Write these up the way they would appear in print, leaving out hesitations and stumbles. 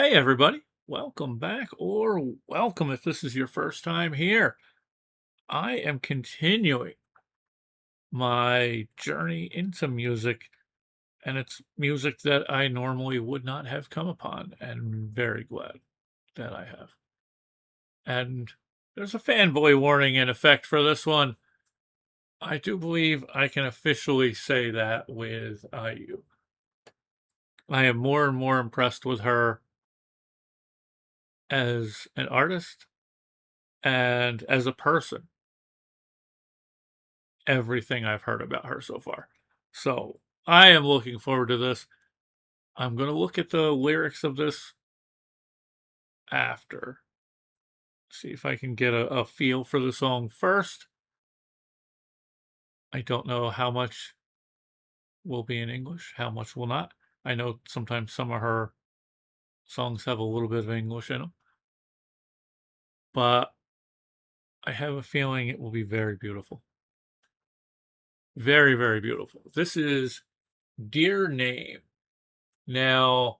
Hey, everybody. Welcome back, or welcome if this is your first time here. I am continuing my journey into music, and it's music that I normally would not have come upon, and very glad that I have. And there's a fanboy warning in effect for this one. I do believe I can officially say that with IU. I am more and more impressed with her as an artist and as a person. Everything I've heard about her so far. So I am looking forward to this. I'm going to look at the lyrics of this after, see if I can get a feel for the song first. I don't know how much will be in English, how much will not. I know sometimes some of her songs have a little bit of English in them, but I have a feeling it will be very beautiful. Very, very beautiful. This is Dear Name. Now,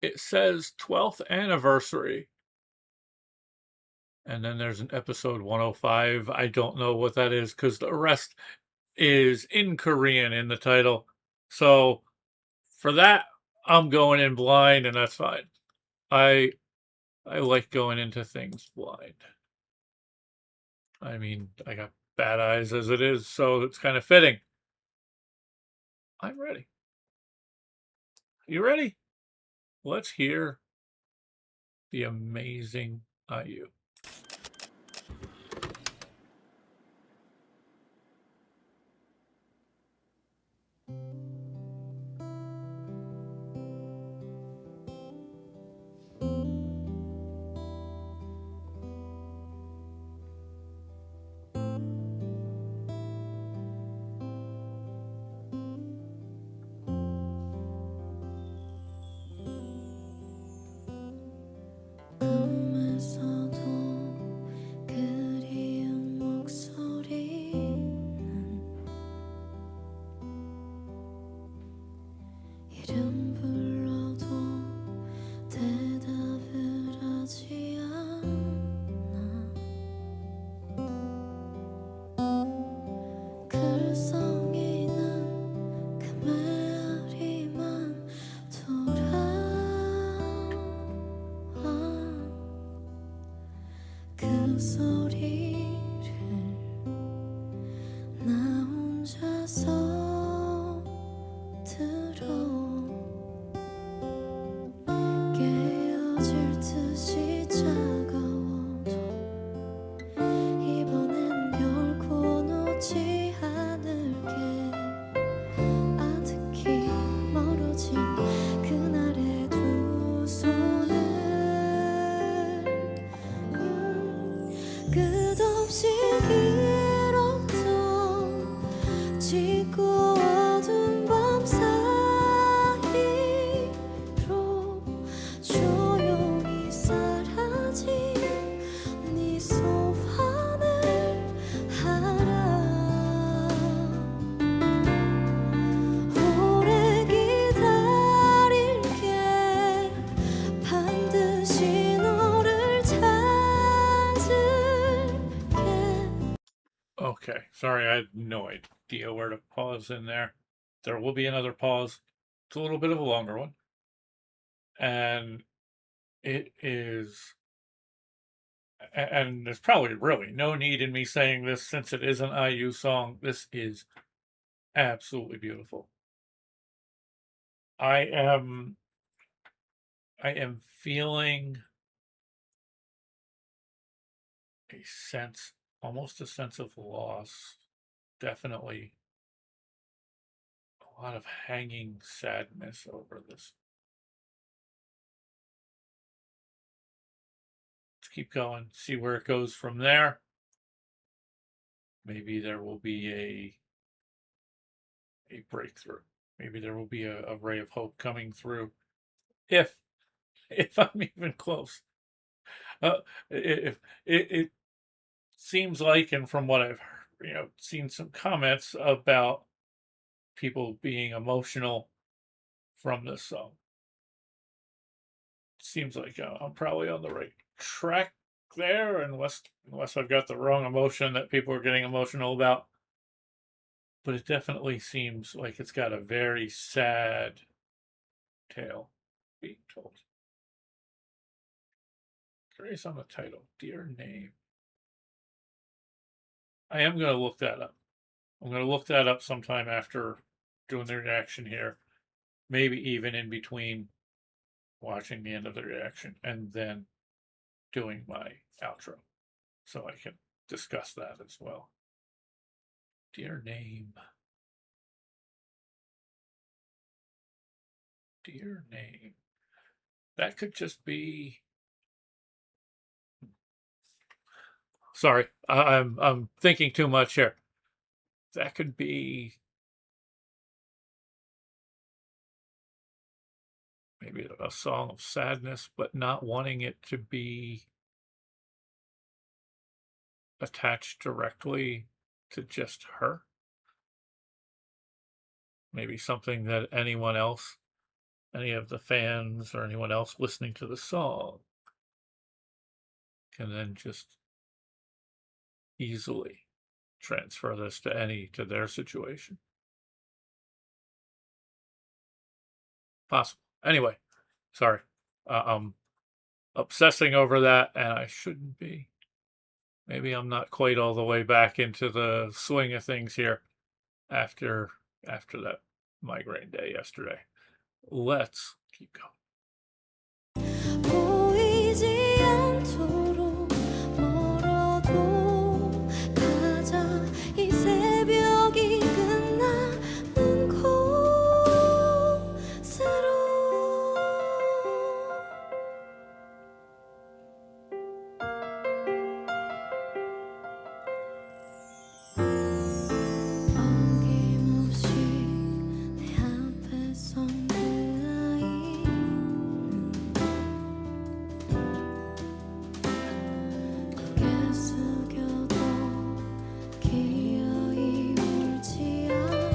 it says 12th anniversary, and then there's an episode 105. I don't know what that is because the rest is in Korean in the title. So for that, I'm going in blind, and that's fine. I I like going into things blind. I mean, I got bad eyes as it is, so it's kind of fitting. I'm ready. You ready? Let's hear the amazing IU. 꿈에서도 그리운 목소리는 이름 불러도 대답을 하지 않아. 글썽이는 그 메아리만 돌아와. 그 소리를 나 혼자서 들어. 깨어질 듯이 차가워도 이번엔 결코 놓지 않을게. 아득히 멀어진 그날의 두 손을 끝없이 길었던 짙고 어두운 밤 사이로 조용히 사라진 네 소원을 알아. 오래 기다릴게. 반드시 너를 찾을게. Okay, sorry, I had no idea where to pause in there. There will be another pause. It's a little bit of a longer one. And it is, and there's probably really no need in me saying this since it is an IU song. This is absolutely beautiful. I am, I am feeling a sense, almost a sense of loss. Definitely a lot of hanging sadness over this. Let's keep going, see where it goes from there. Maybe there will be a breakthrough. Maybe there will be a ray of hope coming through if if I'm even close. If it seems like, and from what I've seen some comments about people being emotional from this song. seems like I'm probably on the right track there, unless I've got the wrong emotion that people are getting emotional about. But it definitely seems like it's got a very sad tale being told. Curious on the title, Dear Name. I am going to look that up. I'm going to look that up sometime after doing the reaction here. Maybe even in between watching the end of the reaction and then doing my outro. So I can discuss that as well. Dear Name. Dear Name. That could just be. Sorry, I'm thinking too much here. That could be maybe a song of sadness, but not wanting it to be attached directly to just her. Maybe something that anyone else, any of the fans or anyone else listening to the song can then just easily transfer this to their situation. Possible. Anyway, sorry. I'm obsessing over that, and I shouldn't be. Maybe I'm not quite all the way back into the swing of things here after that migraine day yesterday. Let's keep going. 보이지 않도록 멀어도 가자 이 새벽이 끝나는 곳으로 어김없이 내 앞에 선 그 아이는 고개 숙여도 기어이 울지 않아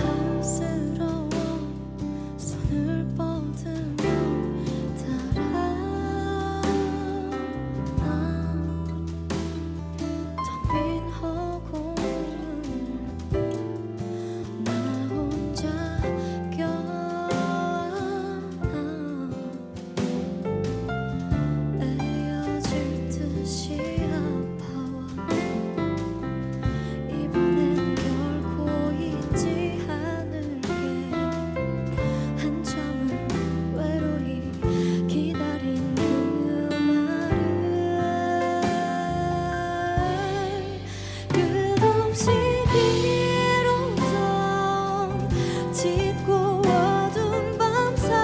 안쓰러워 손을 뻗으면 달아나 텅 빈 허공을 나 혼자 껴안아 에어질 듯이 아파와도 이번엔 결코 잊지 않을게 한참을 외로이 기다린 그 말을 끝없이 미루던 짙고 어두운 밤 사이로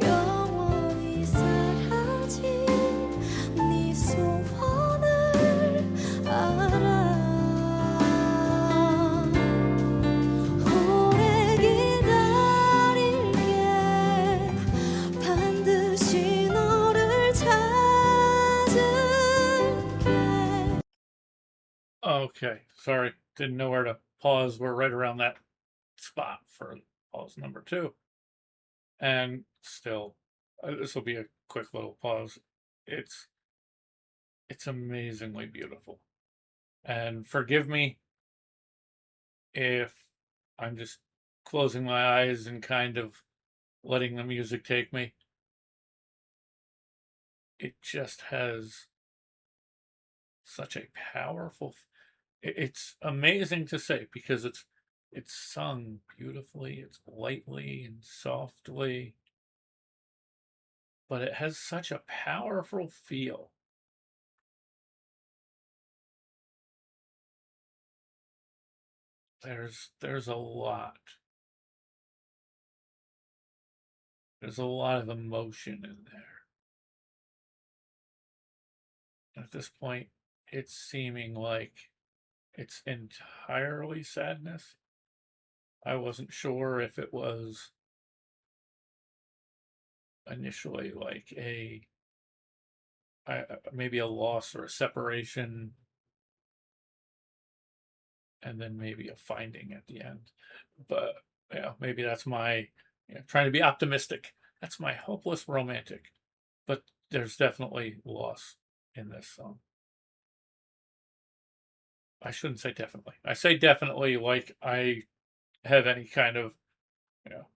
영원히 사라진 네 소원을 알아 오래 기다릴게 반드시 너를 찾을게 Okay, sorry, didn't know where to pause. We're right around that spot for pause number 2. And still, this will be a quick little pause. It's amazingly beautiful. And forgive me if I'm just closing my eyes and kind of letting the music take me. It just has such a powerful it's amazing to say because it's sung beautifully, it's lightly and softly, but it has such a powerful feel. There's a lot. There's a lot of emotion in there. At this point, it's seeming like it's entirely sadness. I wasn't sure if it was initially like maybe a loss or a separation, and then maybe a finding at the end. But yeah, maybe that's my, trying to be optimistic. That's my hopeless romantic. But there's definitely loss in this song. I shouldn't say definitely. I say definitely like I have any kind of, you know,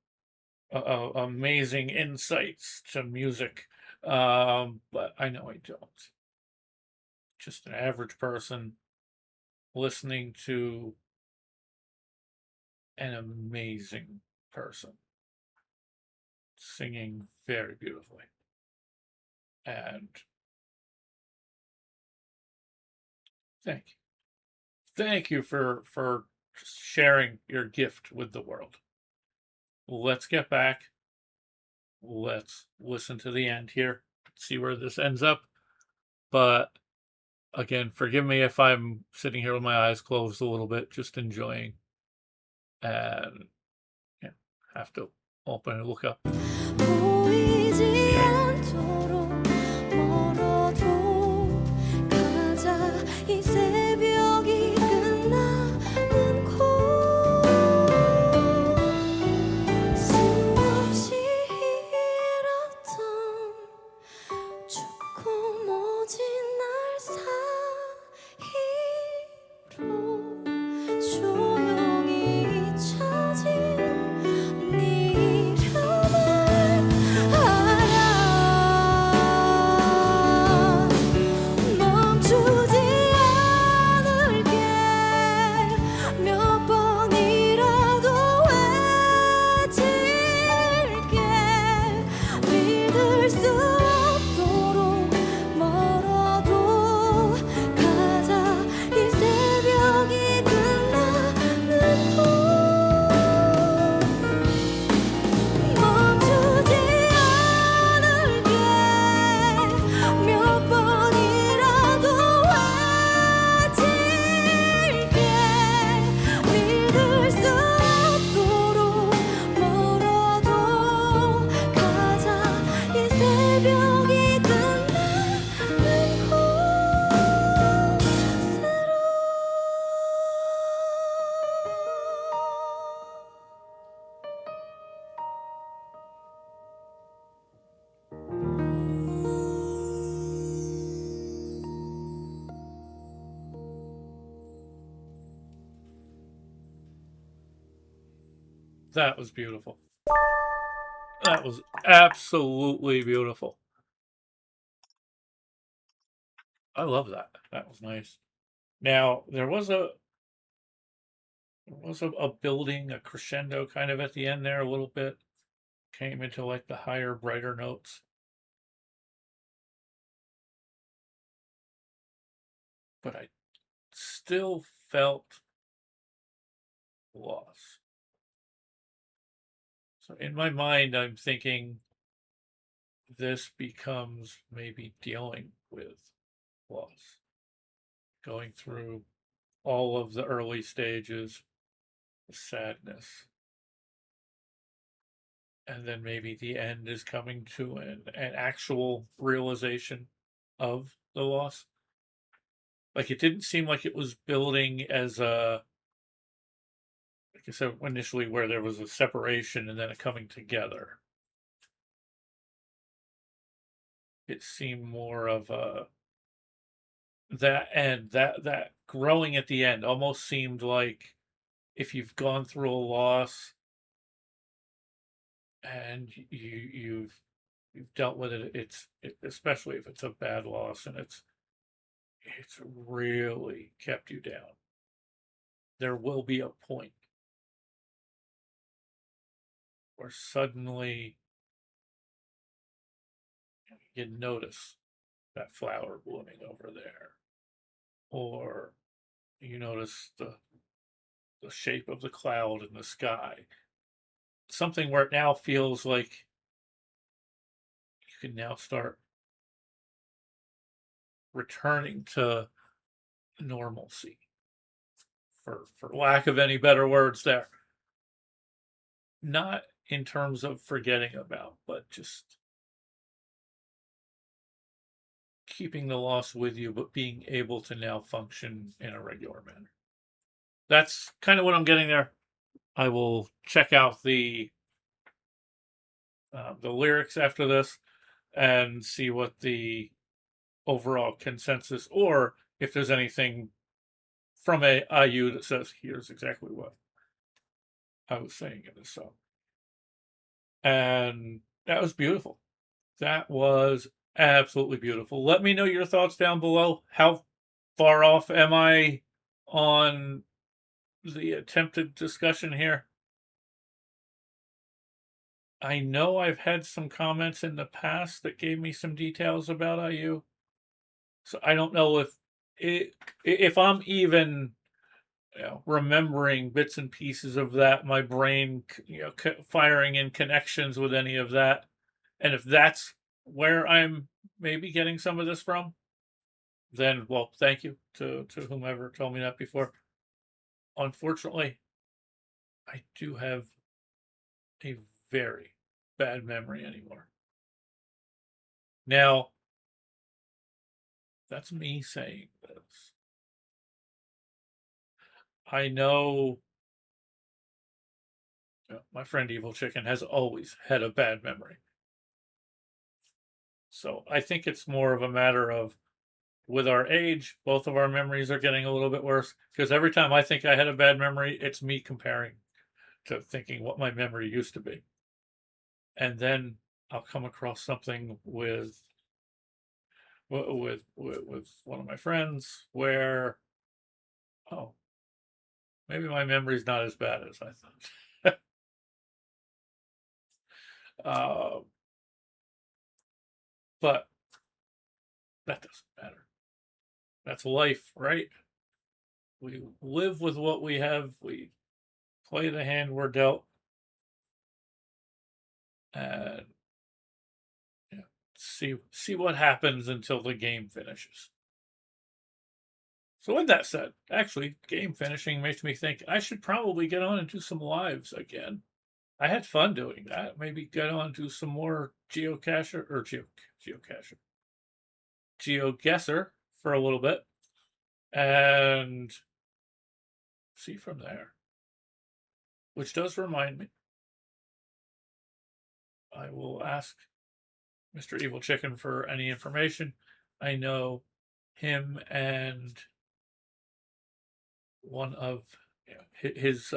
amazing insights to music. But I know I don't. Just an average person listening to an amazing person singing very beautifully. And thank you. Thank you for sharing your gift with the world. Let's get back. Let's listen to the end here. See where this ends up. But again, forgive me if I'm sitting here with my eyes closed a little bit, just enjoying, and yeah, have to open and look up. 보이지 See ya. 않도록 멀어도 가자 이 새벽이 끝나는 곳 수없이 잃었던 춥고 모진 날 사이로 조용히 잊혀진 네 이름을 알아 멈추지 않을게 몇 번이라도 외칠게 믿을 수 없도록 멀어도 가자 이 새벽이 끝나는 곳 멈추지 않을게 몇 번이라도 외칠게 믿을 수 없도록 멀어도 가자 이 새벽이 끝나는 That was beautiful. That was absolutely beautiful. I love that. That was nice. Now there was a building, a crescendo kind of at the end there a little bit. Came into like the higher, brighter notes. But I still felt loss. So in my mind, I'm thinking this becomes maybe dealing with loss, going through all of the early stages, the sadness, and then maybe the end is coming to an actual realization of the loss. Like it didn't seem like it was building as a, like I said initially, where there was a separation and then a coming together. It seemed more of a that end, that growing at the end almost seemed like if you've gone through a loss and you've dealt with it, especially if it's a bad loss and it's really kept you down. There will be a point where suddenly you notice that flower blooming over there, or you notice the shape of the cloud in the sky. Something where it now feels like you can now start returning to normalcy, for lack of any better words there. Not in terms of forgetting about, but just keeping the loss with you, but being able to now function in a regular manner. that's kind of what I'm getting there. I will check out the lyrics after this and see what the overall consensus, or if there's anything from a IU that says here's exactly what I was saying in this song. And that was beautiful. That was absolutely beautiful. Let me know your thoughts down below. How far off am I on the attempted discussion here? I know I've had some comments in the past that gave me some details about IU. So I don't know if I'm even, remembering bits and pieces of that, my brain, firing in connections with any of that, and if that's where I'm maybe getting some of this from, then well, thank you to whomever told me that before. Unfortunately, I do have a very bad memory anymore. Now, that's me saying this. I know my friend Evil Chicken has always had a bad memory. So I think it's more of a matter of with our age, both of our memories are getting a little bit worse because every time I think I had a bad memory, it's me comparing to thinking what my memory used to be. And then I'll come across something with one of my friends where, oh, maybe my memory's not as bad as I thought. uh, but that doesn't matter. That's life, right? We live with what we have. We play the hand we're dealt, and see what happens until the game finishes. So with that said, actually, game finishing makes me think I should probably get on and do some lives again. I had fun doing that. Maybe get on to some more geocacher or geocacher geoguesser for a little bit and see from there. Which does remind me, I will ask Mr. Evil Chicken for any information. I know him and one of his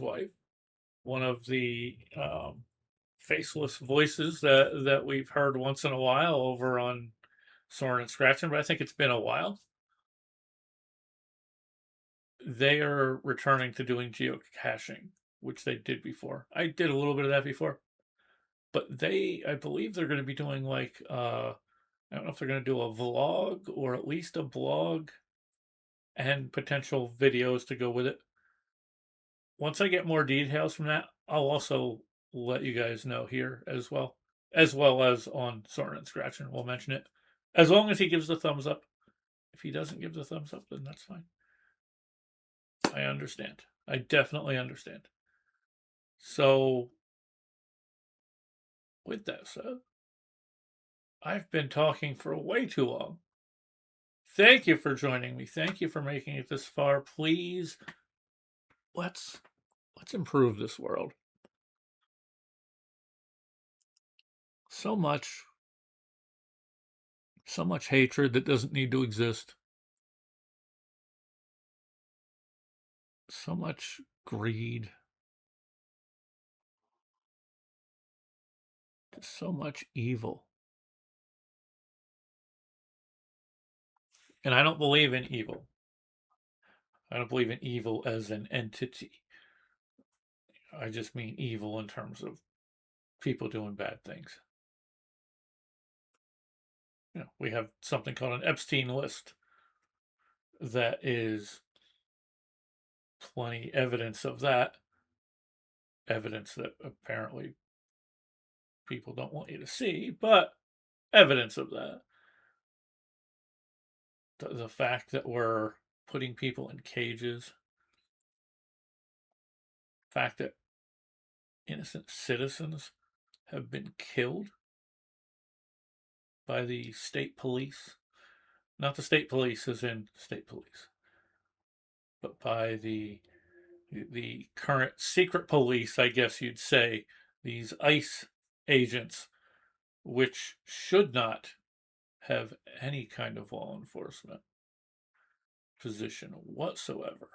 wife, one of the faceless voices that we've heard once in a while over on Soren and Scratching, but I think it's been a while. They are returning to doing geocaching, which they did before. I did a little bit of that before, but I believe they're going to be doing like I don't know if they're going to do a vlog or at least a blog and potential videos to go with it. Once I get more details from that, I'll also let you guys know here as well as on Soren and Scratching. We'll mention it as long as he gives the thumbs up. If he doesn't give the thumbs up, then that's fine. I understand. I definitely understand. So, with that said, I've been talking for way too long. Thank you for joining me. Thank you for making it this far. Please, let's improve this world. So much hatred that doesn't need to exist. So much greed. So much evil. And I don't believe in evil. I don't believe in evil as an entity. I just mean evil in terms of people doing bad things. We have something called an Epstein list that is plenty evidence of that. Evidence that apparently people don't want you to see, but evidence of that. The fact that we're putting people in cages, the fact that innocent citizens have been killed by the state police. Not the state police as in state police. but by the current secret police, I guess you'd say, these ICE agents, which should not have any kind of law enforcement position whatsoever,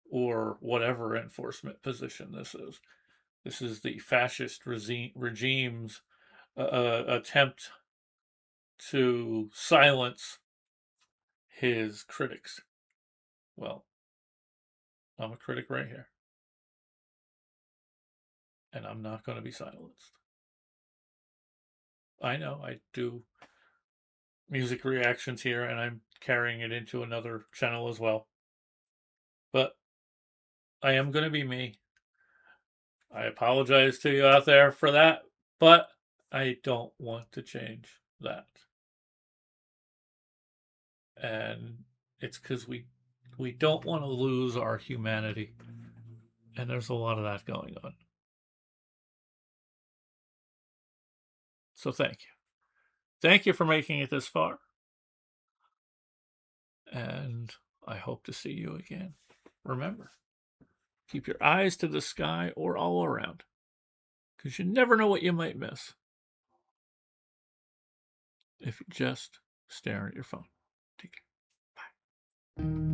or whatever enforcement position this is. This is the fascist regime's attempt to silence his critics. Well, I'm a critic right here, and I'm not going to be silenced. I know I do music reactions here, and I'm carrying it into another channel as well. But I am going to be me. I apologize to you out there for that, but I don't want to change that. And it's because we don't want to lose our humanity. And there's a lot of that going on. So thank you. Thank you for making it this far. And I hope to see you again. Remember, keep your eyes to the sky or all around, because you never know what you might miss if you just stare at your phone. Take care. Bye.